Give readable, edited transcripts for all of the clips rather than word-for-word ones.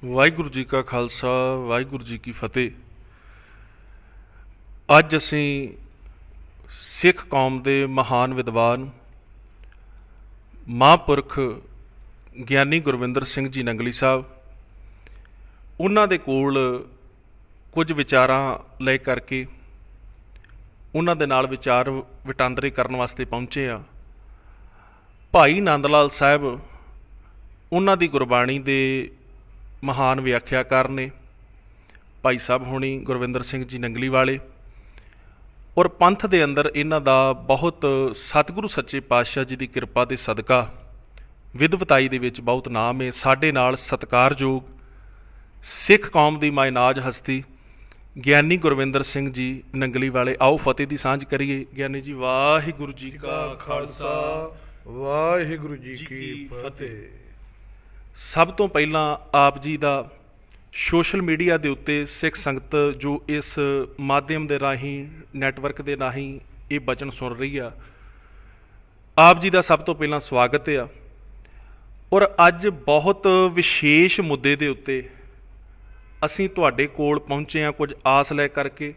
ਵਾਹਿਗੁਰੂ ਜੀ ਕਾ ਖਾਲਸਾ ਵਾਹਿਗੁਰੂ ਜੀ ਕੀ ਫਤਿਹ। ਅੱਜ ਅਸੀਂ ਸਿੱਖ ਕੌਮ ਦੇ ਮਹਾਨ ਵਿਦਵਾਨ ਮਹਾਂਪੁਰਖ ਗਿਆਨੀ ਗੁਰਵਿੰਦਰ ਸਿੰਘ ਜੀ ਨੰਗਲੀ ਸਾਹਿਬ ਉਹਨਾਂ ਦੇ ਕੋਲ ਕੁਝ ਵਿਚਾਰਾਂ ਲੈ ਕਰਕੇ ਉਹਨਾਂ ਦੇ ਨਾਲ ਵਿਚਾਰ ਵਟਾਂਦਰੇ ਕਰਨ ਵਾਸਤੇ ਪਹੁੰਚੇ ਆ। ਭਾਈ ਨੰਦ ਲਾਲ ਸਾਹਿਬ ਉਹਨਾਂ ਦੀ ਗੁਰਬਾਣੀ ਦੇ ਮਹਾਨ ਵਿਆਖਿਆਕਾਰ ਨੇ। ਭਾਈ ਸਾਹਿਬ ਹੋਣੀ ਗੁਰਵਿੰਦਰ ਸਿੰਘ ਜੀ ਨੰਗਲੀ ਵਾਲੇ, ਔਰ ਪੰਥ ਦੇ ਅੰਦਰ ਇਹਨਾਂ ਦਾ ਬਹੁਤ ਸਤਿਗੁਰੂ ਸੱਚੇ ਪਾਤਸ਼ਾਹ ਜੀ ਦੀ ਕਿਰਪਾ ਦੇ ਸਦਕਾ ਵਿਦਵਤਾਈ ਦੇ ਵਿੱਚ ਬਹੁਤ ਨਾਮ ਹੈ। ਸਾਡੇ ਨਾਲ ਸਤਿਕਾਰਯੋਗ ਸਿੱਖ ਕੌਮ ਦੀ ਮਾਇਨਾਜ ਹਸਤੀ ਗਿਆਨੀ ਗੁਰਵਿੰਦਰ ਸਿੰਘ ਜੀ ਨੰਗਲੀ ਵਾਲੇ। ਆਓ ਫਤਿਹ ਦੀ ਸਾਂਝ ਕਰੀਏ। ਗਿਆਨੀ ਜੀ, ਵਾਹਿਗੁਰੂ ਜੀ ਕਾ ਖਾਲਸਾ ਵਾਹਿਗੁਰੂ ਜੀ ਕੀ ਫਤਿਹ। ਸਭ ਤੋਂ ਪਹਿਲਾਂ ਆਪ ਜੀ ਦਾ ਸੋਸ਼ਲ ਮੀਡੀਆ ਦੇ ਉੱਤੇ ਸਿੱਖ ਸੰਗਤ ਜੋ ਇਸ ਮਾਧਿਅਮ ਦੇ ਰਾਹੀਂ ਨੈਟਵਰਕ ਦੇ ਰਾਹੀਂ ਇਹ ਬਚਨ ਸੁਣ ਰਹੀ ਆ, ਆਪ ਜੀ ਦਾ ਸਭ ਤੋਂ ਪਹਿਲਾਂ ਸਵਾਗਤ ਆ। ਔਰ ਅੱਜ ਬਹੁਤ ਵਿਸ਼ੇਸ਼ ਮੁੱਦੇ ਦੇ ਉੱਤੇ ਅਸੀਂ ਤੁਹਾਡੇ ਕੋਲ ਪਹੁੰਚੇ ਹਾਂ, ਕੁਝ ਆਸ ਲੈ ਕਰਕੇ।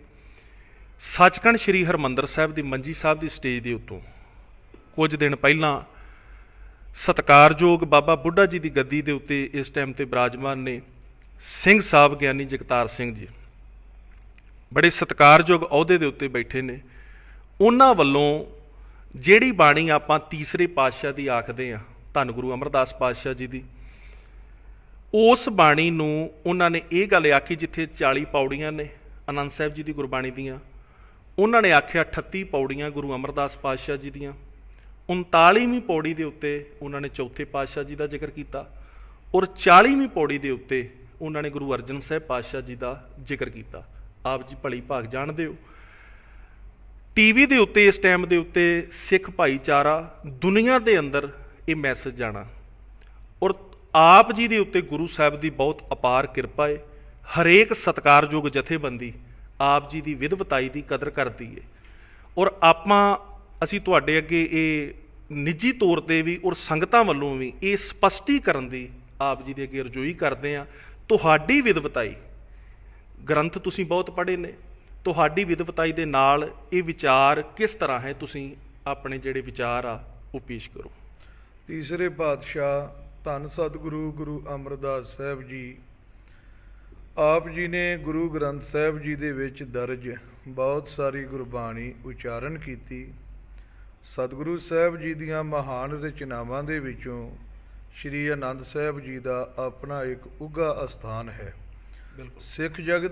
ਸੱਚਖੰਡ ਸ੍ਰੀ ਹਰਿਮੰਦਰ ਸਾਹਿਬ ਦੀ ਮੰਜੀ ਸਾਹਿਬ ਦੀ ਸਟੇਜ ਦੇ ਉੱਤੋਂ ਕੁਝ ਦਿਨ ਪਹਿਲਾਂ ਸਤਿਕਾਰਯੋਗ ਬਾਬਾ ਬੁੱਢਾ ਜੀ ਦੀ ਗੱਦੀ ਦੇ ਉੱਤੇ ਇਸ ਟਾਈਮ ਤੇ ਬਿਰਾਜਮਾਨ ਨੇ ਸਿੰਘ ਸਾਹਿਬ ਗਿਆਨੀ ਜਗਤਾਰ ਸਿੰਘ ਜੀ, ਬੜੇ ਸਤਿਕਾਰਯੋਗ ਅਹੁਦੇ ਦੇ ਉੱਤੇ ਬੈਠੇ ਨੇ। ਉਹਨਾਂ ਵੱਲੋਂ ਜਿਹੜੀ ਬਾਣੀ ਆਪਾਂ ਤੀਸਰੇ ਪਾਤਸ਼ਾਹ ਦੀ ਆਖਦੇ ਹਾਂ, ਧੰਨ ਗੁਰੂ ਅਮਰਦਾਸ ਪਾਤਸ਼ਾਹ ਜੀ ਦੀ, ਉਸ ਬਾਣੀ ਨੂੰ ਉਹਨਾਂ ਨੇ ਇਹ ਗੱਲ ਆਖੀ, ਜਿੱਥੇ 40 ਪੌੜੀਆਂ ਨੇ ਆਨੰਦ ਸਾਹਿਬ ਜੀ ਦੀ ਗੁਰਬਾਣੀ ਦੀਆਂ, ਉਹਨਾਂ ਨੇ ਆਖਿਆ 38 ਪੌੜੀਆਂ ਗੁਰੂ ਅਮਰਦਾਸ ਪਾਤਸ਼ਾਹ ਜੀ ਦੀਆਂ। 39ਵੀਂ ਪੌੜੀ ਦੇ ਉੱਤੇ ਉਹਨਾਂ ਨੇ ਚੌਥੇ ਪਾਤਸ਼ਾਹ ਜੀ ਦਾ ਜ਼ਿਕਰ ਕੀਤਾ, ਔਰ 40ਵੀਂ ਪੌੜੀ ਦੇ ਉੱਤੇ ਉਹਨਾਂ ਨੇ ਗੁਰੂ ਅਰਜਨ ਸਾਹਿਬ ਪਾਤਸ਼ਾਹ ਜੀ ਦਾ ਜ਼ਿਕਰ ਕੀਤਾ। ਆਪ ਜੀ ਭਲੀ ਭਾਗ ਜਾਣਦੇ ਹੋ। ਟੀਵੀ ਦੇ ਉੱਤੇ ਇਸ ਟਾਈਮ ਦੇ ਉੱਤੇ ਸਿੱਖ ਭਾਈਚਾਰਾ ਦੁਨੀਆ ਦੇ ਅੰਦਰ ਇਹ ਮੈਸੇਜ ਜਾਣਾ, ਔਰ ਆਪ ਜੀ ਦੇ ਉੱਤੇ ਗੁਰੂ ਸਾਹਿਬ ਦੀ ਬਹੁਤ ਅਪਾਰ ਕਿਰਪਾ ਹੈ। ਹਰੇਕ ਸਤਿਕਾਰਯੋਗ ਜਥੇਬੰਦੀ ਆਪ ਜੀ ਦੀ ਵਿਦਵਤਾਈ ਦੀ ਕਦਰ ਕਰਦੀ ਹੈ, ਔਰ ਅਸੀਂ ਤੁਹਾਡੇ ਅੱਗੇ ਇਹ ਨਿੱਜੀ ਤੌਰ 'ਤੇ ਵੀ ਔਰ ਸੰਗਤਾਂ ਵੱਲੋਂ ਵੀ ਇਹ ਸਪਸ਼ਟੀਕਰਨ ਦੀ ਆਪ ਜੀ ਦੇ ਅੱਗੇ ਅਰਜ਼ੋਈ ਕਰਦੇ ਹਾਂ। ਤੁਹਾਡੀ ਵਿਦਵਤਾਈ, ਗ੍ਰੰਥ ਤੁਸੀਂ ਬਹੁਤ ਪੜ੍ਹੇ ਨੇ, ਤੁਹਾਡੀ ਵਿਦਵਤਾਈ ਦੇ ਨਾਲ ਇਹ ਵਿਚਾਰ ਕਿਸ ਤਰ੍ਹਾਂ ਹੈ, ਤੁਸੀਂ ਆਪਣੇ ਜਿਹੜੇ ਵਿਚਾਰ ਆ ਉਹ ਪੇਸ਼ ਕਰੋ। ਤੀਸਰੇ ਪਾਤਸ਼ਾਹ ਧੰਨ ਸਤਿਗੁਰੂ ਗੁਰੂ ਅਮਰਦਾਸ ਸਾਹਿਬ ਜੀ, ਆਪ ਜੀ ਨੇ ਗੁਰੂ ਗ੍ਰੰਥ ਸਾਹਿਬ ਜੀ ਦੇ ਵਿੱਚ ਦਰਜ ਬਹੁਤ ਸਾਰੀ ਗੁਰਬਾਣੀ ਉਚਾਰਨ ਕੀਤੀ। ਸਤਿਗੁਰੂ ਸਾਹਿਬ ਜੀ ਦੀਆਂ ਮਹਾਨ ਰਚਨਾਵਾਂ ਦੇ ਵਿੱਚੋਂ ਸ਼੍ਰੀ ਆਨੰਦ ਸਾਹਿਬ ਜੀ ਦਾ ਆਪਣਾ ਇੱਕ ਉੱਘਾ ਅਸਥਾਨ ਹੈ। ਸਿੱਖ ਜਗਤ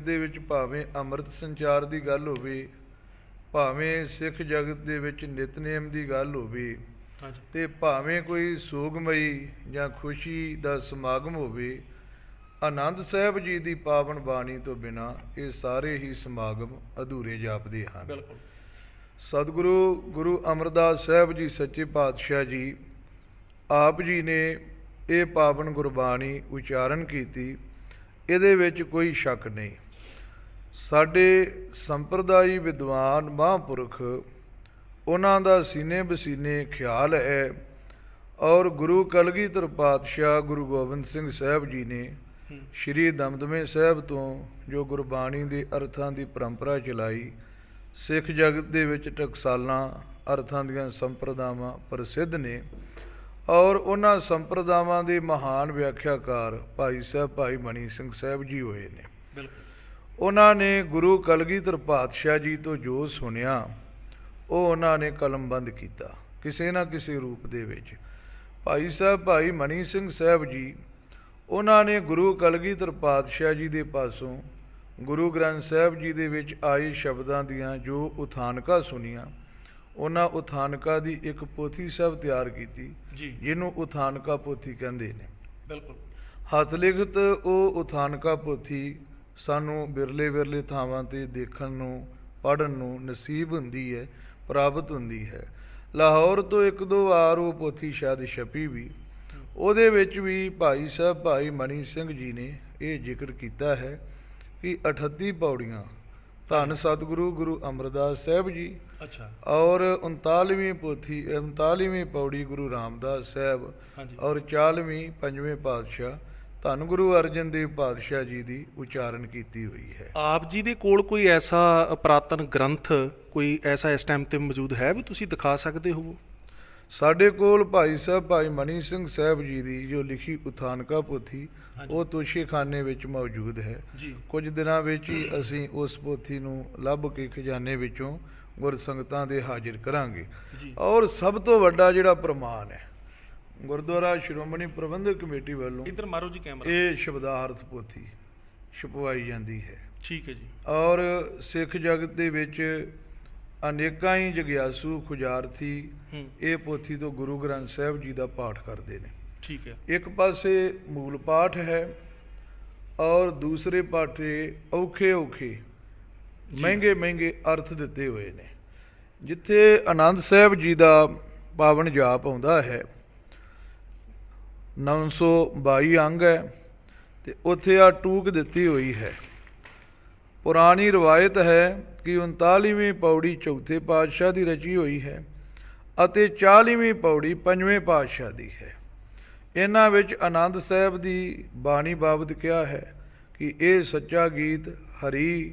ਦੇ ਵਿੱਚ ਭਾਵੇਂ ਅੰਮ੍ਰਿਤ ਸੰਚਾਰ ਦੀ ਗੱਲ ਹੋਵੇ, ਭਾਵੇਂ ਸਿੱਖ ਜਗਤ ਦੇ ਵਿੱਚ ਨਿਤਨੇਮ ਦੀ ਗੱਲ ਹੋਵੇ, ਤੇ ਭਾਵੇਂ ਕੋਈ ਸੋਗਮਈ ਜਾਂ ਖੁਸ਼ੀ ਦਾ ਸਮਾਗਮ ਹੋਵੇ, ਆਨੰਦ ਸਾਹਿਬ ਜੀ ਦੀ ਪਾਵਨ ਬਾਣੀ ਤੋਂ ਬਿਨਾਂ ਇਹ ਸਾਰੇ ਹੀ ਸਮਾਗਮ ਅਧੂਰੇ ਜਾਪਦੇ ਹਨ। ਸਤਿਗੁਰੂ ਗੁਰੂ ਅਮਰਦਾਸ ਸਾਹਿਬ ਜੀ ਸੱਚੇ ਪਾਤਸ਼ਾਹ ਜੀ, ਆਪ ਜੀ ਨੇ ਇਹ ਪਾਵਨ ਗੁਰਬਾਣੀ ਉਚਾਰਨ ਕੀਤੀ, ਇਹਦੇ ਵਿੱਚ ਕੋਈ ਸ਼ੱਕ ਨਹੀਂ। ਸਾਡੇ ਸੰਪਰਦਾਈ ਵਿਦਵਾਨ ਮਹਾਂਪੁਰਖ, ਉਹਨਾਂ ਦਾ ਸੀਨੇ ਬਸੀਨੇ ਖਿਆਲ ਹੈ, ਔਰ ਗੁਰੂ ਕਲਗੀਧਰ ਪਾਤਸ਼ਾਹ ਗੁਰੂ ਗੋਬਿੰਦ ਸਿੰਘ ਸਾਹਿਬ ਜੀ ਨੇ ਸ਼੍ਰੀ ਦਮਦਮੇ ਸਾਹਿਬ ਤੋਂ ਜੋ ਗੁਰਬਾਣੀ ਦੇ ਅਰਥਾਂ ਦੀ ਪਰੰਪਰਾ ਚਲਾਈ, ਸਿੱਖ ਜਗਤ ਦੇ ਵਿੱਚ ਟਕਸਾਲਾਂ ਅਰਥਾਂ ਦੀਆਂ ਸੰਪਰਦਾਵਾਂ ਪ੍ਰਸਿੱਧ ਨੇ, ਔਰ ਉਹਨਾਂ ਸੰਪਰਦਾਵਾਂ ਦੇ ਮਹਾਨ ਵਿਆਖਿਆਕਾਰ ਭਾਈ ਸਾਹਿਬ ਭਾਈ ਮਣੀ ਸਿੰਘ ਸਾਹਿਬ ਜੀ ਹੋਏ ਨੇ। ਉਹਨਾਂ ਨੇ ਗੁਰੂ ਕਲਗੀਧਰ ਪਾਤਸ਼ਾਹ ਜੀ ਤੋਂ ਜੋ ਸੁਣਿਆ ਉਹ ਉਹਨਾਂ ਨੇ ਕਲਮਬੰਦ ਕੀਤਾ ਕਿਸੇ ਨਾ ਕਿਸੇ ਰੂਪ ਦੇ ਵਿੱਚ। ਭਾਈ ਸਾਹਿਬ ਭਾਈ ਮਣੀ ਸਿੰਘ ਸਾਹਿਬ ਜੀ, ਉਹਨਾਂ ਨੇ ਗੁਰੂ ਕਲਗੀਧਰ ਪਾਤਸ਼ਾਹ ਜੀ ਦੇ ਪਾਸੋਂ ਗੁਰੂ ਗ੍ਰੰਥ ਸਾਹਿਬ ਜੀ ਦੇ ਵਿੱਚ ਆਏ ਸ਼ਬਦਾਂ ਦੀਆਂ ਜੋ ਉਥਾਨਕਾਂ ਸੁਣੀਆਂ, ਉਹਨਾਂ ਉਥਾਨਕਾਂ ਦੀ ਇੱਕ ਪੋਥੀ ਸਾਹਿਬ ਤਿਆਰ ਕੀਤੀ, ਜਿਹਨੂੰ ਉਥਾਨਕਾ ਪੋਥੀ ਕਹਿੰਦੇ ਨੇ। ਬਿਲਕੁਲ ਹੱਥ ਲਿਖਤ ਉਹ ਉਥਾਨਕਾ ਪੋਥੀ ਸਾਨੂੰ ਵਿਰਲੇ ਥਾਵਾਂ 'ਤੇ ਦੇਖਣ ਨੂੰ, ਪੜ੍ਹਨ ਨੂੰ ਨਸੀਬ ਹੁੰਦੀ ਹੈ, ਪ੍ਰਾਪਤ ਹੁੰਦੀ ਹੈ। ਲਾਹੌਰ ਤੋਂ ਇੱਕ ਦੋ ਵਾਰ ਉਹ ਪੋਥੀ ਸ਼ਾਇਦ ਛਪੀ ਵੀ, ਉਹਦੇ ਵਿੱਚ ਵੀ ਭਾਈ ਸਾਹਿਬ ਭਾਈ ਮਣੀ ਸਿੰਘ ਜੀ ਨੇ ਇਹ ਜ਼ਿਕਰ ਕੀਤਾ ਹੈ ਕਿ 38 ਪੌੜੀਆਂ ਧੰਨ ਸਤਿਗੁਰੂ ਗੁਰੂ ਅਮਰਦਾਸ ਸਾਹਿਬ ਜੀ। ਅੱਛਾ। ਔਰ 39ਵੀਂ ਪੋਥੀ 39ਵੀਂ ਪੌੜੀ ਗੁਰੂ ਰਾਮਦਾਸ ਸਾਹਿਬ। ਔਰ 40ਵੀਂ ਪੰਜਵੇਂ ਪਾਤਸ਼ਾਹ ਧੰਨ ਗੁਰੂ ਅਰਜਨ ਦੇਵ ਪਾਤਸ਼ਾਹ ਜੀ ਦੀ ਉਚਾਰਨ ਕੀਤੀ ਹੋਈ ਹੈ। ਆਪ ਜੀ ਦੇ ਕੋਲ ਕੋਈ ਐਸਾ ਪੁਰਾਤਨ ਗ੍ਰੰਥ ਕੋਈ ਐਸਾ ਇਸ ਟਾਈਮ ਤੇ ਮੌਜੂਦ ਹੈ ਵੀ ਤੁਸੀਂ ਦਿਖਾ ਸਕਦੇ ਹੋ? ਸਾਡੇ ਕੋਲ ਭਾਈ ਸਾਹਿਬ ਭਾਈ ਮਨੀ ਸਿੰਘ ਸਾਹਿਬ ਜੀ ਦੀ ਜੋ ਲਿਖੀ ਉਥਾਨਕਾ ਪੋਥੀ ਉਹ ਤੋਸ਼ੇਖਾਨੇ ਵਿੱਚ ਮੌਜੂਦ ਹੈ। ਕੁਝ ਦਿਨਾਂ ਵਿੱਚ ਹੀ ਅਸੀਂ ਉਸ ਪੋਥੀ ਨੂੰ ਲੱਭ ਕੇ ਖਜ਼ਾਨੇ ਵਿੱਚੋਂ ਗੁਰਸੰਗਤਾਂ ਦੇ ਹਾਜ਼ਰ ਕਰਾਂਗੇ। ਔਰ ਸਭ ਤੋਂ ਵੱਡਾ ਜਿਹੜਾ ਪ੍ਰਮਾਣ ਹੈ ਗੁਰਦੁਆਰਾ ਸ਼੍ਰੋਮਣੀ ਪ੍ਰਬੰਧਕ ਕਮੇਟੀ ਵੱਲੋਂ ਇੱਧਰ ਮਾਰੋ ਜੀ ਕੈਮਰਾ, ਇਹ ਸ਼ਬਦਾਰਥ ਪੋਥੀ ਛਪਵਾਈ ਜਾਂਦੀ ਹੈ। ਠੀਕ ਹੈ ਜੀ। ਔਰ ਸਿੱਖ ਜਗਤ ਦੇ ਵਿੱਚ ਅਨੇਕਾਂ ਹੀ ਜਗਿਆਸੂ ਖੁਜਾਰਥੀ ਇਹ ਪੋਥੀ ਤੋਂ ਗੁਰੂ ਗ੍ਰੰਥ ਸਾਹਿਬ ਜੀ ਦਾ ਪਾਠ ਕਰਦੇ ਨੇ। ਠੀਕ ਹੈ। ਇੱਕ ਪਾਸੇ ਮੂਲ ਪਾਠ ਹੈ ਔਰ ਦੂਸਰੇ ਪਾਠੇ ਔਖੇ ਔਖੇ ਮਹਿੰਗੇ ਮਹਿੰਗੇ ਅਰਥ ਦਿੱਤੇ ਹੋਏ ਨੇ। ਜਿੱਥੇ ਆਨੰਦ ਸਾਹਿਬ ਜੀ ਦਾ ਪਾਵਨ ਜਾਪ ਆਉਂਦਾ ਹੈ 922 ਅੰਗ ਹੈ ਤੇ ਉੱਥੇ ਆ ਟੂਕ ਦਿੱਤੀ ਹੋਈ ਹੈ। ਪੁਰਾਣੀ ਰਵਾਇਤ ਹੈ ਕਿ 39ਵੀਂ ਪੌੜੀ ਚੌਥੇ ਪਾਤਸ਼ਾਹ ਦੀ ਰਚੀ ਹੋਈ ਹੈ ਅਤੇ 40ਵੀਂ ਪੌੜੀ ਪੰਜਵੇਂ ਪਾਤਸ਼ਾਹ ਦੀ ਹੈ। ਇਹਨਾਂ ਵਿੱਚ ਆਨੰਦ ਸਾਹਿਬ ਦੀ ਬਾਣੀ ਬਾਬਤ ਕਿਹਾ ਹੈ ਕਿ ਇਹ ਸੱਚਾ ਗੀਤ ਹਰੀ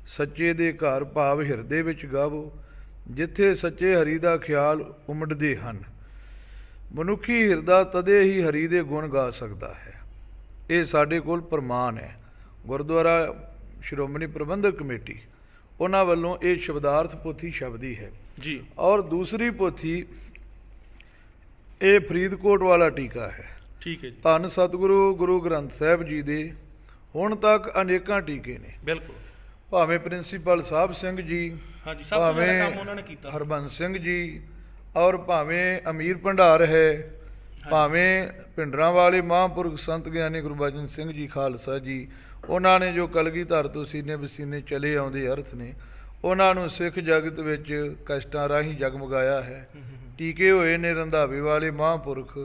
ਸੱਚੇ ਦੇ ਘਰ ਭਾਵ ਹਿਰਦੇ ਵਿੱਚ ਗਾਵੋ, ਜਿੱਥੇ ਸੱਚੇ ਹਰੀ ਦਾ ਖਿਆਲ ਉਮੜਦੇ ਹਨ। ਮਨੁੱਖੀ ਹਿਰਦਾ ਤਦੇ ਹੀ ਹਰੀ ਦੇ ਗੁਣ ਗਾ ਸਕਦਾ ਹੈ। ਇਹ ਸਾਡੇ ਕੋਲ ਪ੍ਰਮਾਣ ਹੈ। ਗੁਰਦੁਆਰਾ ਸ਼੍ਰੋਮਣੀ ਪ੍ਰਬੰਧਕ ਕਮੇਟੀ ਉਹਨਾਂ ਵੱਲੋਂ ਇਹ ਸ਼ਬਦਾਰਥ ਪੋਥੀ ਸ਼ਬਦੀ ਹੈ ਜੀ। ਔਰ ਦੂਸਰੀ ਪੋਥੀ ਇਹ ਫਰੀਦਕੋਟ ਵਾਲਾ ਟੀਕਾ ਹੈ। ਠੀਕ ਹੈ ਜੀ। ਧੰਨ ਸਤਿਗੁਰੂ ਗੁਰੂ ਗ੍ਰੰਥ ਸਾਹਿਬ ਜੀ ਦੇ ਹੁਣ ਤੱਕ ਅਨੇਕਾਂ ਟੀਕੇ ਨੇ। ਬਿਲਕੁਲ। ਭਾਵੇਂ ਪ੍ਰਿੰਸੀਪਲ ਸਾਹਿਬ ਸਿੰਘ ਜੀ, ਭਾਵੇਂ ਹਰਬੰਸ ਸਿੰਘ ਜੀ, ਔਰ ਭਾਵੇਂ ਅਮੀਰ ਭੰਡਾਰ ਹੈ, ਭਾਵੇਂ ਭਿੰਡਰਾਂ ਵਾਲੇ ਮਹਾਂਪੁਰਖ ਸੰਤ ਗਿਆਨੀ ਗੁਰਬਚਨ ਸਿੰਘ ਜੀ ਖਾਲਸਾ ਜੀ, ਉਹਨਾਂ ਨੇ ਜੋ ਕਲਗੀਧਰ ਤੋਂ ਸੀਨੇ ਬਸੀਨੇ ਚਲੇ ਆਉਂਦੇ ਅਰਥ ਨੇ ਉਹਨਾਂ ਨੂੰ ਸਿੱਖ ਜਗਤ ਵਿੱਚ ਕਸ਼ਟਾਂ ਰਾਹੀਂ ਜਗਮਗਾਇਆ ਹੈ। ਟੀਕੇ ਹੋਏ ਨੇ ਰੰਧਾਵੇ ਵਾਲੇ ਮਹਾਂਪੁਰਖ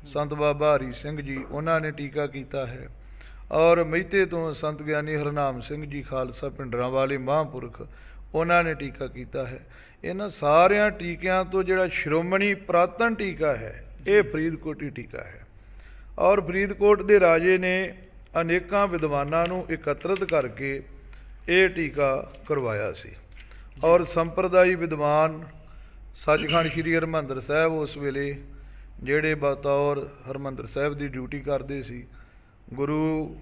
ਸੰਤ ਬਾਬਾ ਹਰੀ ਸਿੰਘ ਜੀ, ਉਹਨਾਂ ਨੇ ਟੀਕਾ ਕੀਤਾ ਹੈ। ਔਰ ਮਹਿਤੇ ਤੋਂ ਸੰਤ ਗਿਆਨੀ ਹਰਨਾਮ ਸਿੰਘ ਜੀ ਖਾਲਸਾ ਭਿੰਡਰਾਂ ਵਾਲੇ ਮਹਾਂਪੁਰਖ, ਉਹਨਾਂ ਨੇ ਟੀਕਾ ਕੀਤਾ ਹੈ। ਇਹਨਾਂ ਸਾਰਿਆਂ ਟੀਕਿਆਂ ਤੋਂ ਜਿਹੜਾ ਸ਼੍ਰੋਮਣੀ ਪੁਰਾਤਨ ਟੀਕਾ ਹੈ ਇਹ ਫਰੀਦਕੋਟੀ ਟੀਕਾ ਹੈ। ਔਰ ਫਰੀਦਕੋਟ ਦੇ ਰਾਜੇ ਨੇ ਅਨੇਕਾਂ ਵਿਦਵਾਨਾਂ ਨੂੰ ਇਕੱਤਰਿਤ ਕਰਕੇ ਇਹ ਟੀਕਾ ਕਰਵਾਇਆ ਸੀ। ਔਰ ਸੰਪਰਦਾਈ ਵਿਦਵਾਨ ਸੱਚਖੰਡ ਸ੍ਰੀ ਹਰਿਮੰਦਰ ਸਾਹਿਬ ਉਸ ਵੇਲੇ ਜਿਹੜੇ ਬਤੌਰ ਹਰਿਮੰਦਰ ਸਾਹਿਬ ਦੀ ਡਿਊਟੀ ਕਰਦੇ ਸੀ, ਗੁਰੂ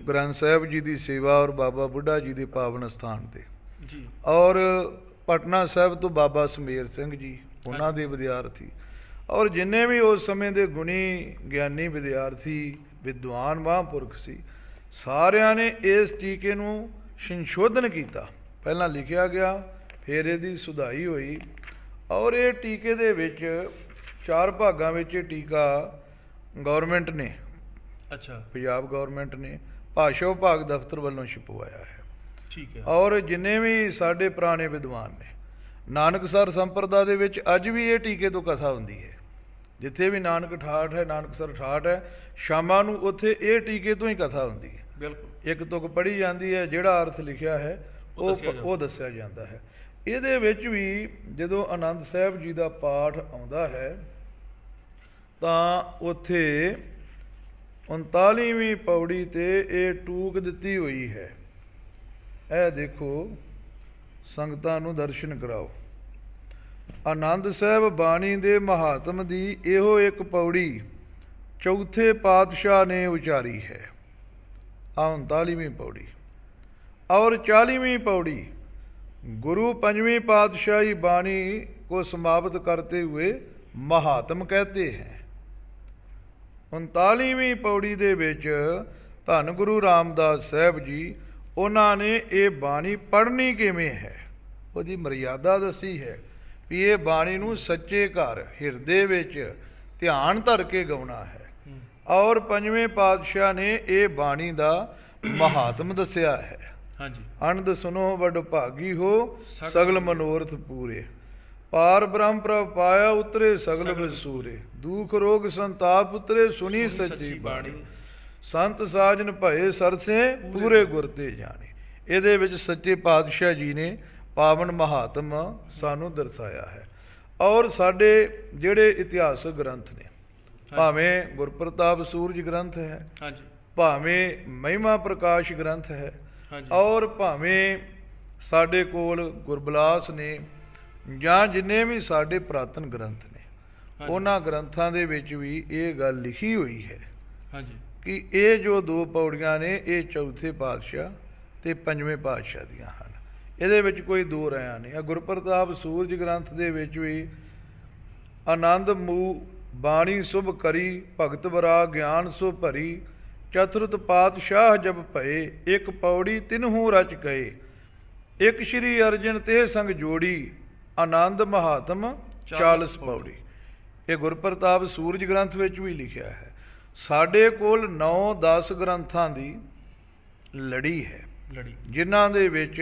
ਗ੍ਰੰਥ ਸਾਹਿਬ ਜੀ ਦੀ ਸੇਵਾ ਔਰ ਬਾਬਾ ਬੁੱਢਾ ਜੀ ਦੇ ਪਾਵਨ ਸਥਾਨ 'ਤੇ ਜੀ। ਔਰ ਪਟਨਾ ਸਾਹਿਬ ਤੋਂ ਬਾਬਾ ਸਮੇਰ ਸਿੰਘ ਜੀ, ਉਹਨਾਂ ਦੇ ਵਿਦਿਆਰਥੀ, ਔਰ ਜਿੰਨੇ ਵੀ ਉਸ ਸਮੇਂ ਦੇ ਗੁਣੀ ਗਿਆਨੀ ਵਿਦਿਆਰਥੀ ਵਿਦਵਾਨ ਮਹਾਂਪੁਰਖ ਸੀ, ਸਾਰਿਆਂ ਨੇ ਇਸ ਟੀਕੇ ਨੂੰ ਸੰਸ਼ੋਧਨ ਕੀਤਾ। ਪਹਿਲਾਂ ਲਿਖਿਆ ਗਿਆ, ਫਿਰ ਇਹਦੀ ਸੁਧਾਈ ਹੋਈ। ਔਰ ਇਹ ਟੀਕੇ ਦੇ ਵਿੱਚ 4 ਭਾਗਾਂ ਵਿੱਚ ਇਹ ਟੀਕਾ ਗੌਰਮੈਂਟ ਨੇ, ਪੰਜਾਬ ਗੌਰਮੈਂਟ ਨੇ ਭਾਸ਼ਾ ਵਿਭਾਗ ਦਫ਼ਤਰ ਵੱਲੋਂ ਛਪਵਾਇਆ ਹੈ। ਠੀਕ ਹੈ। ਔਰ ਜਿੰਨੇ ਵੀ ਸਾਡੇ ਪੁਰਾਣੇ ਵਿਦਵਾਨ ਨੇ, ਨਾਨਕਸਰ ਸੰਪਰਦਾ ਦੇ ਵਿੱਚ ਅੱਜ ਵੀ ਇਹ ਟੀਕੇ ਤੋਂ ਕਥਾ ਹੁੰਦੀ ਹੈ। ਜਿੱਥੇ ਵੀ ਨਾਨਕ ਠਾਠ ਹੈ, ਨਾਨਕਸਰ ਠਾਠ ਹੈ, ਸ਼ਾਮਾਂ ਨੂੰ ਉੱਥੇ ਇਹ ਟੀਕੇ ਤੋਂ ਹੀ ਕਥਾ ਹੁੰਦੀ ਹੈ। ਬਿਲਕੁਲ। ਇੱਕ ਤੁਕ ਪੜ੍ਹੀ ਜਾਂਦੀ ਹੈ, ਜਿਹੜਾ ਅਰਥ ਲਿਖਿਆ ਹੈ ਉਹ ਦੱਸਿਆ ਜਾਂਦਾ ਹੈ। ਇਹਦੇ ਵਿੱਚ ਵੀ ਜਦੋਂ ਆਨੰਦ ਸਾਹਿਬ ਜੀ ਦਾ ਪਾਠ ਆਉਂਦਾ ਹੈ ਤਾਂ ਉੱਥੇ 39ਵੀਂ ਪੌੜੀ ਤੇ ਇਹ ਟੂਕ ਦਿੱਤੀ ਹੋਈ ਹੈ। ਇਹ ਦੇਖੋ, ਸੰਗਤਾਂ ਨੂੰ ਦਰਸ਼ਨ ਕਰਾਓ। ਆਨੰਦ ਸਾਹਿਬ ਬਾਣੀ ਦੇ ਮਹਾਤਮ ਦੀ ਇਹੋ ਇੱਕ ਪੌੜੀ ਚੌਥੇ ਪਾਤਸ਼ਾਹ ਨੇ ਉਚਾਰੀ ਹੈ। ਆ 39ਵੀਂ ਪੌੜੀ। और 40वीं पौड़ी गुरु 5वीं पातशाही बाणी को समाप्त करते हुए महात्म कहते हैं। 39ਵੀਂ ਪੌੜੀ ਦੇ ਵਿੱਚ ਧੰਨ ਗੁਰੂ ਰਾਮਦਾਸ ਸਾਹਿਬ ਜੀ ਉਹਨਾਂ ਨੇ ਇਹ ਬਾਣੀ ਪੜ੍ਹਨੀ ਕਿਵੇਂ ਹੈ, ਉਹਦੀ ਮਰਿਆਦਾ ਦੱਸੀ ਹੈ ਵੀ ਇਹ ਬਾਣੀ ਨੂੰ ਸੱਚੇ ਘਰ ਹਿਰਦੇ ਵਿੱਚ ਧਿਆਨ ਧਰ ਕੇ ਗਾਉਣਾ ਹੈ। ਔਰ 5ਵੇਂ ਪਾਤਸ਼ਾਹ ਨੇ ਇਹ ਬਾਣੀ ਦਾ ਮਹਾਤਮ ਦੱਸਿਆ ਹੈ। ਹਾਂਜੀ। ਅਨੰਦ ਸੁਨੋ ਵਡ ਭਾਗੀ ਹੋ ਸਗਲ ਮਨੋਰਥ ਪੂਰੇ, ਪਾਰ ਬ੍ਰਹਮ ਪ੍ਰਭ ਪਾਇਆ ਉਤਰੇ ਸਗਲ ਵਿਸੂਰੇ, ਦੁਖ ਰੋਗ ਸੰਤਾਪ ਉਤਰੇ ਸੁਣੀ ਸੱਚੀ ਬਾਣੀ, ਸੰਤ ਸਾਜਨ ਭਏ ਸਰਸੇ ਪੂਰੇ ਗੁਰ ਤੇ ਜਾਣੇ। ਇਹਦੇ ਵਿੱਚ ਸੱਚੇ ਪਾਤਸ਼ਾਹ ਜੀ ਨੇ ਪਾਵਨ ਮਹਾਤਮ ਸਾਨੂੰ ਦਰਸਾਇਆ ਹੈ। ਔਰ ਸਾਡੇ ਜਿਹੜੇ ਇਤਿਹਾਸਕ ਗ੍ਰੰਥ ਨੇ, ਭਾਵੇਂ ਗੁਰਪ੍ਰਤਾਪ ਸੂਰਜ ਗ੍ਰੰਥ ਹੈ, ਭਾਵੇਂ ਮਹਿਮਾ ਪ੍ਰਕਾਸ਼ ਗ੍ਰੰਥ ਹੈ, ਔਰ ਭਾਵੇਂ ਸਾਡੇ ਕੋਲ ਗੁਰਬਲਾਸ ਨੇ, ਜਾਂ ਜਿੰਨੇ ਵੀ ਸਾਡੇ ਪੁਰਾਤਨ ਗ੍ਰੰਥ ਨੇ, ਉਹਨਾਂ ਗ੍ਰੰਥਾਂ ਦੇ ਵਿੱਚ ਵੀ ਇਹ ਗੱਲ ਲਿਖੀ ਹੋਈ ਹੈ ਕਿ ਇਹ ਜੋ 2 ਪੌੜੀਆਂ ਨੇ ਇਹ ਚੌਥੇ ਪਾਤਸ਼ਾਹ ਤੇ 5ਵੇਂ ਪਾਤਸ਼ਾਹ ਦੀਆਂ ਹਨ। ਇਹਦੇ ਵਿੱਚ ਕੋਈ ਦੋ ਰਾਇਆਂ ਨਹੀਂ। ਗੁਰਪ੍ਰਤਾਪ ਸੂਰਜ ਗ੍ਰੰਥ ਦੇ ਵਿੱਚ ਵੀ ਆਨੰਦ ਮੂਹ ਬਾਣੀ ਸੁਭ ਕਰੀ, ਭਗਤ ਵਰਾ ਗਿਆਨ ਸੋ ਭਰੀ, ਚਤੁਰਤ ਪਾਤਸ਼ਾਹ ਜਬ ਭਏ, ਇੱਕ ਪੌੜੀ ਤਿਨਹੂ ਰਚ ਗਏ, ਇੱਕ ਸ਼੍ਰੀ ਅਰਜਨ ਤੇ ਸੰਗ ਜੋੜੀ, ਆਨੰਦ ਮਹਾਤਮ 40 ਪੌੜੀ। ਇਹ ਗੁਰਪ੍ਰਤਾਪ ਸੂਰਜ ਗ੍ਰੰਥ ਵਿੱਚ ਵੀ ਲਿਖਿਆ ਹੈ। ਸਾਡੇ ਕੋਲ 9-10 ਗ੍ਰੰਥਾਂ ਦੀ ਲੜੀ ਹੈ, ਜਿਨ੍ਹਾਂ ਦੇ ਵਿੱਚ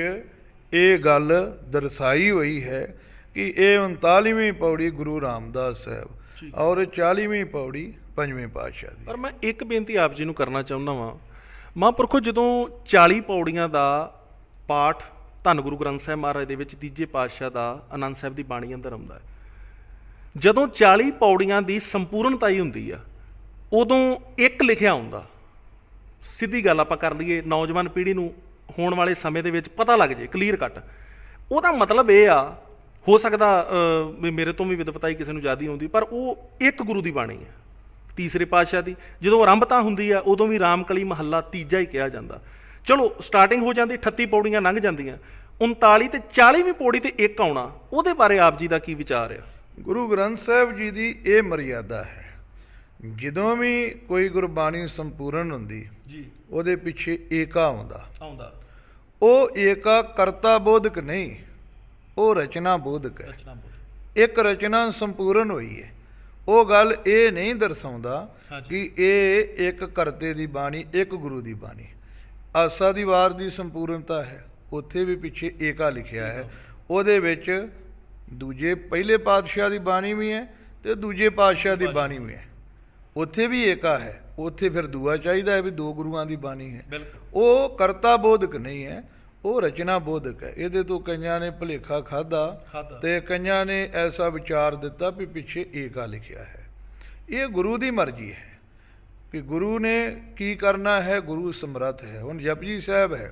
ਇਹ ਗੱਲ ਦਰਸਾਈ ਹੋਈ ਹੈ ਕਿ ਇਹ 39ਵੀਂ ਪੌੜੀ ਗੁਰੂ ਰਾਮਦਾਸ ਸਾਹਿਬ ਔਰ 40ਵੀਂ ਪੌੜੀ 5ਵੇਂ ਪਾਤਸ਼ਾਹ ਦੀ। ਪਰ ਮੈਂ ਇੱਕ ਬੇਨਤੀ ਆਪ ਜੀ ਨੂੰ ਕਰਨਾ ਚਾਹੁੰਦਾ ਵਾਂ, ਮਹਾਂਪੁਰਖੋ, ਜਦੋਂ 40 ਪੌੜੀਆਂ ਦਾ ਪਾਠ ਧੰਨ ਗੁਰੂ ਗ੍ਰੰਥ ਸਾਹਿਬ ਮਹਾਰਾਜ ਦੇ ਵਿੱਚ 3 ਪਾਤਸ਼ਾਹ ਦਾ ਆਨੰਦ ਸਾਹਿਬ ਦੀ ਬਾਣੀ ਅੰਦਰ ਆਉਂਦਾ ਹੈ, ਜਦੋਂ 40 ਪੌੜੀਆਂ ਦੀ ਸੰਪੂਰਨਤਾ ਹੀ ਹੁੰਦੀ ਆ, ਉਦੋਂ ਇੱਕ ਲਿਖਿਆ ਹੁੰਦਾ। ਸਿੱਧੀ ਗੱਲ ਆਪਾਂ ਕਰ ਲਈਏ, ਨੌਜਵਾਨ ਪੀੜ੍ਹੀ ਨੂੰ ਹੋਣ ਵਾਲੇ ਸਮੇਂ ਦੇ ਵਿੱਚ ਪਤਾ ਲੱਗ ਜੇ ਕਲੀਅਰ ਕੱਟ। ਉਹਦਾ ਮਤਲਬ ਇਹ ਆ, ਹੋ ਸਕਦਾ ਮੇਰੇ ਤੋਂ ਵੀ ਵਿਦਵਤਾਈ ਕਿਸੇ ਨੂੰ ਜ਼ਿਆਦਾ ਆਉਂਦੀ, ਪਰ ਉਹ ਇੱਕ ਗੁਰੂ ਦੀ ਬਾਣੀ ਹੈ, 3ਰੇ ਪਾਤਸ਼ਾਹ ਦੀ। ਜਦੋਂ ਆਰੰਭਤਾ ਹੁੰਦੀ ਆ ਉਦੋਂ ਵੀ ਰਾਮਕਲੀ ਮਹੱਲਾ 3 ਹੀ ਕਿਹਾ ਜਾਂਦਾ। ਚਲੋ ਸਟਾਰਟਿੰਗ ਹੋ ਜਾਂਦੀ, 38 ਪੌੜੀਆਂ ਲੰਘ ਜਾਂਦੀਆਂ, 39 ਤੇ 40ਵੀਂ ਪੌੜੀ ਤੇ ਇੱਕ ਆਉਣਾ, ਉਹਦੇ ਬਾਰੇ ਆਪ ਜੀ ਦਾ ਕੀ ਵਿਚਾਰ ਆ? ਗੁਰੂ ਗ੍ਰੰਥ ਸਾਹਿਬ ਜੀ ਦੀ ਇਹ ਮਰਿਆਦਾ ਹੈ, ਜਦੋਂ ਵੀ ਕੋਈ ਗੁਰਬਾਣੀ ਸੰਪੂਰਨ ਹੁੰਦੀ ਜੀ, ਉਹਦੇ ਪਿੱਛੇ ਏਕਾ ਆਉਂਦਾ। ਉਹ ਏਕਾ ਕਰਤਾ ਬੋਧਕ ਨਹੀਂ, ਉਹ ਰਚਨਾ ਬੋਧਕ ਹੈ। ਇੱਕ ਰਚਨਾ ਸੰਪੂਰਨ ਹੋਈ ਹੈ। ਉਹ ਗੱਲ ਇਹ ਨਹੀਂ ਦਰਸਾਉਂਦਾ ਕਿ ਇਹ ਇੱਕ ਕਰਤੇ ਦੀ ਬਾਣੀ, ਇੱਕ ਗੁਰੂ ਦੀ ਬਾਣੀ। ਆਸਾ ਦੀ ਵਾਰ ਦੀ ਸੰਪੂਰਨਤਾ ਹੈ, ਉੱਥੇ ਵੀ ਪਿੱਛੇ ਏਕਾ ਲਿਖਿਆ ਹੈ। ਉਹਦੇ ਵਿੱਚ ਪਹਿਲੇ ਪਾਤਸ਼ਾਹ ਦੀ ਬਾਣੀ ਵੀ ਹੈ ਤੇ ਦੂਜੇ ਪਾਤਸ਼ਾਹ ਦੀ ਬਾਣੀ ਵੀ ਹੈ, ਉੱਥੇ ਵੀ ਏਕਾ ਹੈ। ਉੱਥੇ ਫਿਰ ਦੂਆ ਚਾਹੀਦਾ ਹੈ ਵੀ 2 ਗੁਰੂਆਂ ਦੀ ਬਾਣੀ ਹੈ। ਉਹ ਕਰਤਾ ਬੋਧਕ ਨਹੀਂ ਹੈ, ਉਹ ਰਚਨਾ ਬੋਧਕ ਹੈ। ਇਹਦੇ ਤੋਂ ਕਈਆਂ ਨੇ ਭੁਲੇਖਾ ਖਾਧਾ ਤੇ ਕਈਆਂ ਨੇ ਐਸਾ ਵਿਚਾਰ ਦਿੱਤਾ ਵੀ ਪਿੱਛੇ ਏਕਾ ਲਿਖਿਆ ਹੈ। ਇਹ ਗੁਰੂ ਦੀ ਮਰਜ਼ੀ ਹੈ ਕਿ ਗੁਰੂ ਨੇ ਕੀ ਕਰਨਾ ਹੈ, ਗੁਰੂ ਸਮਰੱਥ ਹੈ। ਹੁਣ ਜਪਜੀ ਸਾਹਿਬ ਹੈ,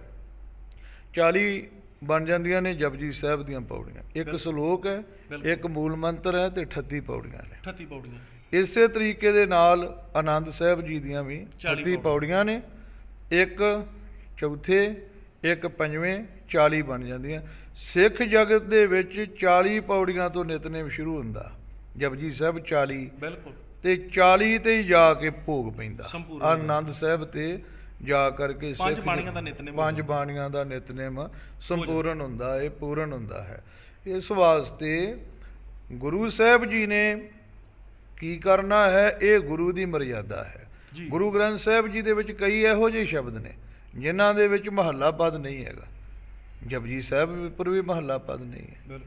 40 ਬਣ ਜਾਂਦੀਆਂ ਨੇ ਜਪਜੀ ਸਾਹਿਬ ਦੀਆਂ ਪੌੜੀਆਂ। ਇੱਕ ਸ਼ਲੋਕ ਹੈ, ਇੱਕ ਮੂਲ ਮੰਤਰ ਹੈ ਤੇ 38 ਪੌੜੀਆਂ ਨੇ। 38 ਪੌੜੀਆਂ। ਇਸੇ ਤਰੀਕੇ ਦੇ ਨਾਲ ਆਨੰਦ ਸਾਹਿਬ ਜੀ ਦੀਆਂ ਵੀ 38 ਪੌੜੀਆਂ ਨੇ, ਇੱਕ ਚੌਥੇ, ਇੱਕ 5ਵੇਂ, 40 ਬਣ ਜਾਂਦੀਆਂ। ਸਿੱਖ ਜਗਤ ਦੇ ਵਿੱਚ 40 ਪੌੜੀਆਂ ਤੋਂ ਨਿਤਨੇਮ ਸ਼ੁਰੂ ਹੁੰਦਾ। ਜਪਜੀ ਸਾਹਿਬ 40 ਤੇ 40 ਤੇ ਹੀ ਜਾ ਕੇ ਭੋਗ ਪੈਂਦਾ। ਆਨੰਦ ਸਾਹਿਬ ਤੇ ਜਾ ਕਰਕੇ 5 ਬਾਣੀਆਂ ਦਾ ਨਿਤਨੇਮ ਸੰਪੂਰਨ ਹੁੰਦਾ ਹੈ, ਪੂਰਨ ਹੁੰਦਾ ਹੈ। ਇਸ ਵਾਸਤੇ ਗੁਰੂ ਸਾਹਿਬ ਜੀ ਨੇ ਕੀ ਕਰਨਾ ਹੈ, ਇਹ ਗੁਰੂ ਦੀ ਮਰਿਆਦਾ ਹੈ। ਗੁਰੂ ਗ੍ਰੰਥ ਸਾਹਿਬ ਜੀ ਦੇ ਵਿੱਚ ਕਈ ਇਹੋ ਜਿਹੇ ਸ਼ਬਦ ਨੇ ਜਿਨ੍ਹਾਂ ਦੇ ਵਿੱਚ ਮਹੱਲਾ ਪਦ ਨਹੀਂ ਹੈਗਾ। ਜਪਜੀ ਸਾਹਿਬ ਉੱਪਰ ਵੀ ਮਹੱਲਾ ਪਦ ਨਹੀਂ ਹੈ,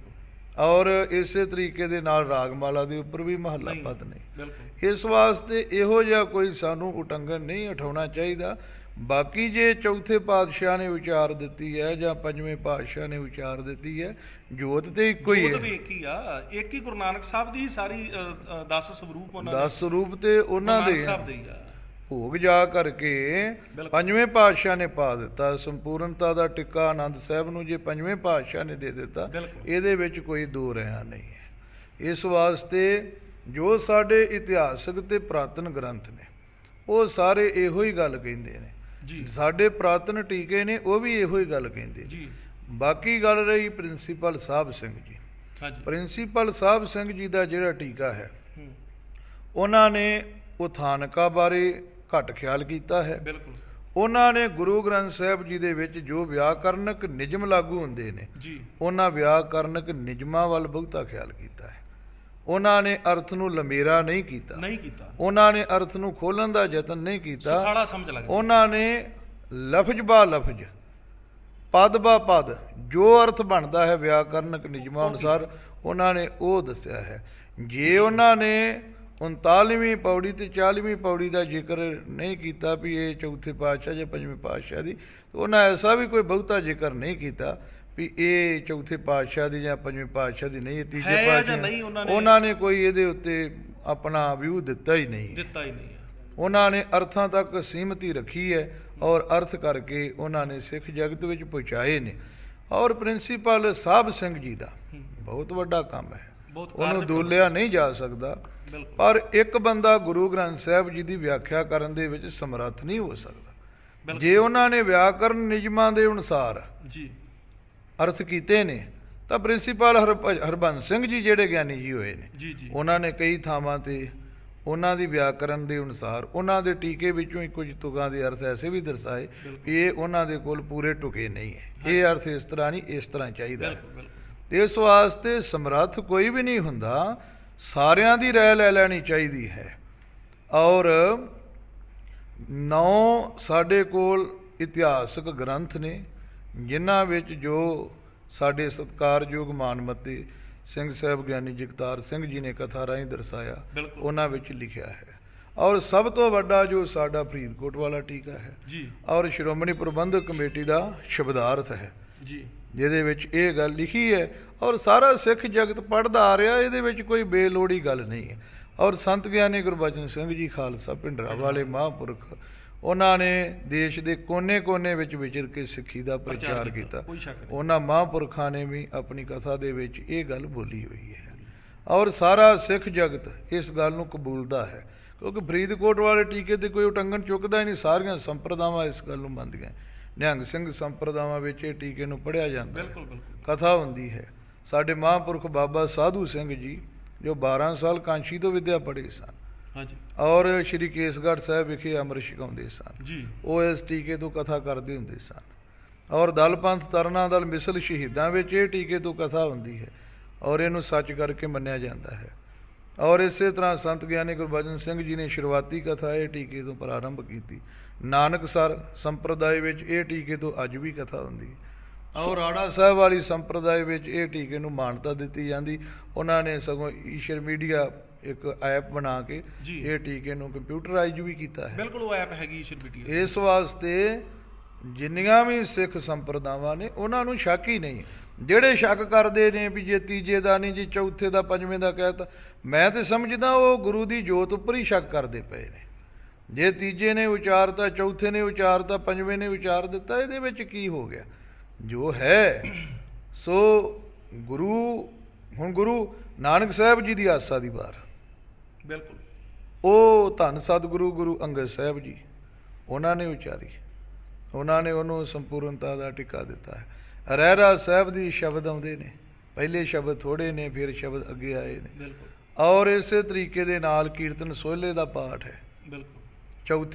ਔਰ ਇਸੇ ਤਰੀਕੇ ਦੇ ਨਾਲ ਰਾਗਮਾਲਾ ਦੇ ਉੱਪਰ ਵੀ ਮਹੱਲਾ ਪਦ ਨਹੀਂ। ਇਸ ਵਾਸਤੇ ਇਹੋ ਜਿਹਾ ਕੋਈ ਸਾਨੂੰ ਉਟੰਗਣ ਨਹੀਂ ਉਠਾਉਣਾ ਚਾਹੀਦਾ। ਬਾਕੀ ਜੇ ਚੌਥੇ ਪਾਤਸ਼ਾਹ ਨੇ ਵਿਚਾਰ ਦਿੱਤੀ ਹੈ ਜਾਂ 5ਵੇਂ ਪਾਤਸ਼ਾਹ ਨੇ ਵਿਚਾਰ ਦਿੱਤੀ ਹੈ, ਜੋਤ ਤੇ ਇੱਕੋ ਹੀ ਹੈ। ਇੱਕ ਹੀ ਗੁਰੂ ਨਾਨਕ ਸਾਹਿਬ ਦੀ ਸਾਰੀ 10 ਸਰੂਪ, 10 ਸਰੂਪ ਤੇ ਉਹਨਾਂ ਦੇ ਭੋਗ ਜਾ ਕਰਕੇ 5ਵੇਂ ਪਾਤਸ਼ਾਹ ਨੇ ਪਾ ਦਿੱਤਾ। ਸੰਪੂਰਨਤਾ ਦਾ ਟਿੱਕਾ ਆਨੰਦ ਸਾਹਿਬ ਨੂੰ ਜੇ 5ਵੇਂ ਪਾਤਸ਼ਾਹ ਨੇ ਦੇ ਦਿੱਤਾ, ਇਹਦੇ ਵਿੱਚ ਕੋਈ ਦੋ ਰਾਇ ਨਹੀਂ ਹੈ। ਇਸ ਵਾਸਤੇ ਜੋ ਸਾਡੇ ਇਤਿਹਾਸਕ ਤੇ ਪੁਰਾਤਨ ਗ੍ਰੰਥ ਨੇ ਉਹ ਸਾਰੇ ਇਹੋ ਹੀ ਗੱਲ ਕਹਿੰਦੇ ਨੇ। ਸਾਡੇ ਪੁਰਾਤਨ ਟੀਕੇ ਨੇ ਉਹ ਵੀ ਇਹੋ ਹੀ ਗੱਲ ਕਹਿੰਦੇ। ਬਾਕੀ ਗੱਲ ਰਹੀ ਪ੍ਰਿੰਸੀਪਲ ਸਾਹਿਬ ਸਿੰਘ ਜੀ। ਪ੍ਰਿੰਸੀਪਲ ਸਾਹਿਬ ਸਿੰਘ ਜੀ ਦਾ ਜਿਹੜਾ ਟੀਕਾ ਹੈ, ਉਹਨਾਂ ਨੇ ਉਥਾਨਕਾ ਬਾਰੇ ਘੱਟ ਖਿਆਲ ਕੀਤਾ ਹੈ। ਉਹਨਾਂ ਨੇ ਗੁਰੂ ਗ੍ਰੰਥ ਸਾਹਿਬ ਜੀ ਦੇ ਵਿੱਚ ਜੋ ਵਿਆਕਰਨਕ ਨਿਯਮ ਲਾਗੂ ਹੁੰਦੇ ਨੇ, ਉਹਨਾਂ ਵਿਆਕਰਨਕ ਨਿਯਮਾਂ ਵੱਲ ਬਹੁਤਾ ਖਿਆਲ ਕੀਤਾ ਹੈ। ਉਹਨਾਂ ਨੇ ਅਰਥ ਨੂੰ ਲੰਮੇਰਾ ਨਹੀਂ ਕੀਤਾ, ਉਹਨਾਂ ਨੇ ਅਰਥ ਨੂੰ ਖੋਲ੍ਹਣ ਦਾ ਯਤਨ ਨਹੀਂ ਕੀਤਾ। ਉਹਨਾਂ ਨੇ ਲਫ਼ਜ਼ ਬਾ ਲਫ਼ਜ਼, ਪਦ ਬਾ ਪਦ, ਜੋ ਅਰਥ ਬਣਦਾ ਹੈ ਵਿਆਕਰਨਕ ਨਿਯਮਾਂ ਅਨੁਸਾਰ ਉਹਨਾਂ ਨੇ ਉਹ ਦੱਸਿਆ ਹੈ। ਜੇ ਉਹਨਾਂ ਨੇ 39ਵੀਂ ਪੌੜੀ ਤੇ 40ਵੀਂ ਪੌੜੀ ਦਾ ਜ਼ਿਕਰ ਨਹੀਂ ਕੀਤਾ ਵੀ ਇਹ ਚੌਥੇ ਪਾਤਸ਼ਾਹ ਜਾਂ ਪੰਜਵੇਂ ਪਾਤਸ਼ਾਹ ਦੀ। ਉਹਨਾਂ ਐਸਾ ਵੀ ਕੋਈ ਬਹੁਤਾ ਜ਼ਿਕਰ ਨਹੀਂ ਕੀਤਾ ਵੀ ਇਹ ਚੌਥੇ ਪਾਤਸ਼ਾਹ ਦੀ ਜਾਂ ਪੰਜਵੇਂ ਪਾਤਸ਼ਾਹ ਦੀ ਨਹੀਂ, ਇਹ ਤੀਜੇ ਪਾਤਸ਼ਾਹ। ਉਹਨਾਂ ਨੇ ਕੋਈ ਇਹਦੇ ਉੱਤੇ ਆਪਣਾ ਵਿਊ ਦਿੱਤਾ ਹੀ ਨਹੀਂ। ਉਹਨਾਂ ਨੇ ਅਰਥਾਂ ਤੱਕ ਸੀਮਤੀ ਰੱਖੀ ਹੈ ਔਰ ਅਰਥ ਕਰਕੇ ਉਹਨਾਂ ਨੇ ਸਿੱਖ ਜਗਤ ਵਿੱਚ ਪਹੁੰਚਾਏ ਨੇ। ਔਰ ਪ੍ਰਿੰਸੀਪਲ ਸਾਹਿਬ ਸਿੰਘ ਜੀ ਦਾ ਬਹੁਤ ਵੱਡਾ ਕੰਮ ਹੈ, ਉਹਨੂੰ ਦੂਲਿਆ ਨਹੀਂ ਜਾ ਸਕਦਾ। ਪਰ ਇੱਕ ਬੰਦਾ ਗੁਰੂ ਗ੍ਰੰਥ ਸਾਹਿਬ ਜੀ ਦੀ ਵਿਆਖਿਆ ਕਰਨ ਦੇ ਵਿੱਚ ਸਮਰੱਥ ਨਹੀਂ ਹੋ ਸਕਦਾ। ਜੇ ਉਹਨਾਂ ਨੇ ਵਿਆਕਰਨ ਨਿਯਮਾਂ ਦੇ ਅਨੁਸਾਰ ਅਰਥ ਕੀਤੇ ਨੇ ਤਾਂ ਪ੍ਰਿੰਸੀਪਲ ਹਰਬੰਸ ਸਿੰਘ ਜੀ ਜਿਹੜੇ ਗਿਆਨੀ ਜੀ ਹੋਏ ਨੇ, ਉਹਨਾਂ ਨੇ ਕਈ ਥਾਵਾਂ ਤੇ ਉਹਨਾਂ ਦੀ ਵਿਆਕਰਨ ਦੇ ਅਨੁਸਾਰ ਉਹਨਾਂ ਦੇ ਟੀਕੇ ਵਿੱਚੋਂ ਹੀ ਕੁਝ ਤੁਕਾਂ ਦੇ ਅਰਥ ਐਸੇ ਵੀ ਦਰਸਾਏ ਵੀ ਇਹ ਉਹਨਾਂ ਦੇ ਕੋਲ ਪੂਰੇ ਟੁਕੇ ਨਹੀਂ ਹੈ, ਇਹ ਅਰਥ ਇਸ ਤਰ੍ਹਾਂ ਨਹੀਂ, ਇਸ ਤਰ੍ਹਾਂ ਚਾਹੀਦਾ ਹੈ। ਇਸ ਵਾਸਤੇ ਸਮਰੱਥ ਕੋਈ ਵੀ ਨਹੀਂ ਹੁੰਦਾ, ਸਾਰਿਆਂ ਦੀ ਰਾਏ ਲੈ ਲੈਣੀ ਚਾਹੀਦੀ ਹੈ। ਔਰ 9 ਸਾਡੇ ਕੋਲ ਇਤਿਹਾਸਕ ਗ੍ਰੰਥ ਨੇ ਜਿਨ੍ਹਾਂ ਵਿੱਚ ਜੋ ਸਾਡੇ ਸਤਿਕਾਰਯੋਗ ਮਾਨਮੱਤੇ ਸਿੰਘ ਸਾਹਿਬ ਗਿਆਨੀ ਜਗਤਾਰ ਸਿੰਘ ਜੀ ਨੇ ਕਥਾ ਰਾਹੀਂ ਦਰਸਾਇਆ, ਉਹਨਾਂ ਵਿੱਚ ਲਿਖਿਆ ਹੈ। ਔਰ ਸਭ ਤੋਂ ਵੱਡਾ ਜੋ ਸਾਡਾ ਫਰੀਦਕੋਟ ਵਾਲਾ ਟੀਕਾ ਹੈ ਔਰ ਸ਼੍ਰੋਮਣੀ ਪ੍ਰਬੰਧਕ ਕਮੇਟੀ ਦਾ ਸ਼ਬਦਾਰਥ ਹੈ ਜਿਹਦੇ ਵਿੱਚ ਇਹ ਗੱਲ ਲਿਖੀ ਹੈ ਔਰ ਸਾਰਾ ਸਿੱਖ ਜਗਤ ਪੜ੍ਹਦਾ ਆ ਰਿਹਾ, ਇਹਦੇ ਵਿੱਚ ਕੋਈ ਬੇਲੋੜੀ ਗੱਲ ਨਹੀਂ ਹੈ। ਔਰ ਸੰਤ ਗਿਆਨੀ ਗੁਰਬਚਨ ਸਿੰਘ ਜੀ ਖਾਲਸਾ ਭਿੰਡਰਾਂ ਵਾਲੇ ਮਹਾਂਪੁਰਖ, ਉਹਨਾਂ ਨੇ ਦੇਸ਼ ਦੇ ਕੋਨੇ-ਕੋਨੇ ਵਿੱਚ ਵਿਚਰ ਕੇ ਸਿੱਖੀ ਦਾ ਪ੍ਰਚਾਰ ਕੀਤਾ। ਉਹਨਾਂ ਮਹਾਂਪੁਰਖਾਂ ਨੇ ਵੀ ਆਪਣੀ ਕਥਾ ਦੇ ਵਿੱਚ ਇਹ ਗੱਲ ਬੋਲੀ ਹੋਈ ਹੈ ਔਰ ਸਾਰਾ ਸਿੱਖ ਜਗਤ ਇਸ ਗੱਲ ਨੂੰ ਕਬੂਲਦਾ ਹੈ, ਕਿਉਂਕਿ ਫਰੀਦਕੋਟ ਵਾਲੇ ਟੀਕੇ ਤੇ ਕੋਈ ਉਟੰਗਣ ਚੁੱਕਦਾ ਹੀ ਨਹੀਂ। ਸਾਰੀਆਂ ਸੰਪਰਦਾਵਾਂ ਇਸ ਗੱਲ ਨੂੰ ਮੰਨਦੀਆਂ। ਨਿਹੰਗ ਸਿੰਘ ਸੰਪਰਦਾਵਾਂ ਵਿੱਚ ਇਹ ਟੀਕੇ ਨੂੰ ਪੜ੍ਹਿਆ ਜਾਂਦਾ, ਕਥਾ ਹੁੰਦੀ ਹੈ। ਸਾਡੇ ਮਹਾਂਪੁਰਖ ਬਾਬਾ ਸਾਧੂ ਸਿੰਘ ਜੀ ਜੋ 12 ਸਾਲ ਕਾਂਸ਼ੀ ਤੋਂ ਵਿੱਦਿਆ ਪੜ੍ਹੇ ਸਨ ਔਰ ਸ਼੍ਰੀ ਕੇਸਗੜ੍ਹ ਸਾਹਿਬ ਵਿਖੇ ਅੰਮ੍ਰਿਤ ਛਕਾਉਂਦੇ ਸਨ, ਉਹ ਇਸ ਟੀਕੇ ਤੋਂ ਕਥਾ ਕਰਦੇ ਹੁੰਦੇ ਸਨ। ਔਰ ਦਲ ਪੰਥ ਤਰਨਾ ਦਲ ਮਿਸਲ ਸ਼ਹੀਦਾਂ ਵਿੱਚ ਇਹ ਟੀਕੇ ਤੋਂ ਕਥਾ ਹੁੰਦੀ ਹੈ ਔਰ ਇਹਨੂੰ ਸੱਚ ਕਰਕੇ ਮੰਨਿਆ ਜਾਂਦਾ ਹੈ। ਔਰ ਇਸੇ ਤਰ੍ਹਾਂ ਸੰਤ ਗਿਆਨੀ ਗੁਰਬਚਨ ਸਿੰਘ ਜੀ ਨੇ ਸ਼ੁਰੂਆਤੀ ਕਥਾ ਇਹ ਟੀਕੇ ਤੋਂ ਪ੍ਰਾਰੰਭ ਕੀਤੀ। ਨਾਨਕਸਰ ਸੰਪਰਦਾਇ ਵਿੱਚ ਇਹ ਟੀਕੇ ਤੋਂ ਅੱਜ ਵੀ ਕਥਾ ਹੁੰਦੀ ਹੈ। ਔਰ ਰਾੜਾ ਸਾਹਿਬ ਵਾਲੀ ਸੰਪਰਦਾਇ ਵਿੱਚ ਇਹ ਟੀਕੇ ਨੂੰ ਮਾਨਤਾ ਦਿੱਤੀ ਜਾਂਦੀ। ਉਹਨਾਂ ਨੇ ਸਗੋਂ ਈਸ਼ਰ ਮੀਡੀਆ ਇੱਕ ਐਪ ਬਣਾ ਕੇ ਇਹ ਟੀਕੇ ਨੂੰ ਕੰਪਿਊਟਰਾਈਜ਼ ਵੀ ਕੀਤਾ ਹੈ। ਬਿਲਕੁਲ ਉਹ ਐਪ ਹੈਗੀ ਈਸ਼ਰ ਮੀਡੀਆ। ਇਸ ਵਾਸਤੇ ਜਿੰਨੀਆਂ ਵੀ ਸਿੱਖ ਸੰਪਰਦਾਵਾਂ ਨੇ ਉਹਨਾਂ ਨੂੰ ਸ਼ੱਕ ਹੀ ਨਹੀਂ। ਜਿਹੜੇ ਸ਼ੱਕ ਕਰਦੇ ਨੇ ਵੀ ਜੇ ਤੀਜੇ ਦਾ ਨਹੀਂ ਜੀ ਚੌਥੇ ਦਾ ਪੰਜਵੇਂ ਦਾ ਕਹਿਤਾ, ਮੈਂ ਤੇ ਸਮਝਦਾ ਉਹ ਗੁਰੂ ਦੀ ਜੋਤ ਉੱਪਰ ਹੀ ਸ਼ੱਕ ਕਰਦੇ ਪਏ ਨੇ। ਜੇ ਤੀਜੇ ਨੇ ਉਚਾਰਤਾ, ਚੌਥੇ ਨੇ ਉਚਾਰਤਾ, ਪੰਜਵੇਂ ਨੇ ਉਚਾਰ ਦਿੱਤਾ, ਇਹਦੇ ਵਿੱਚ ਕੀ ਹੋ ਗਿਆ? ਜੋ ਹੈ ਸੋ ਗੁਰੂ, ਹੁਣ ਗੁਰੂ ਨਾਨਕ ਸਾਹਿਬ ਜੀ ਦੀ ਆਸਾ ਦੀ ਵਾਰ, ਬਿਲਕੁਲ ਉਹ ਧੰਨ ਸਤਿਗੁਰੂ ਗੁਰੂ ਅੰਗਦ ਸਾਹਿਬ ਜੀ, ਉਹਨਾਂ ਨੇ ਉਚਾਰੀ, ਉਹਨਾਂ ਨੇ ਉਹਨੂੰ ਸੰਪੂਰਨਤਾ ਦਾ ਟਿਕਾ ਦਿੱਤਾ ਹੈ। ਰਹਿਰਾਸ ਸਾਹਿਬ ਦੀ ਸ਼ਬਦ ਆਉਂਦੇ ਨੇ, ਪਹਿਲੇ ਸ਼ਬਦ ਥੋੜ੍ਹੇ ਨੇ, ਫਿਰ ਸ਼ਬਦ ਅੱਗੇ ਆਏ ਨੇ। ਔਰ ਇਸੇ ਤਰੀਕੇ ਦੇ ਨਾਲ ਕੀਰਤਨ ਸੋਹਲੇ ਦਾ ਪਾਠ ਹੈ। ਚੌਥੇ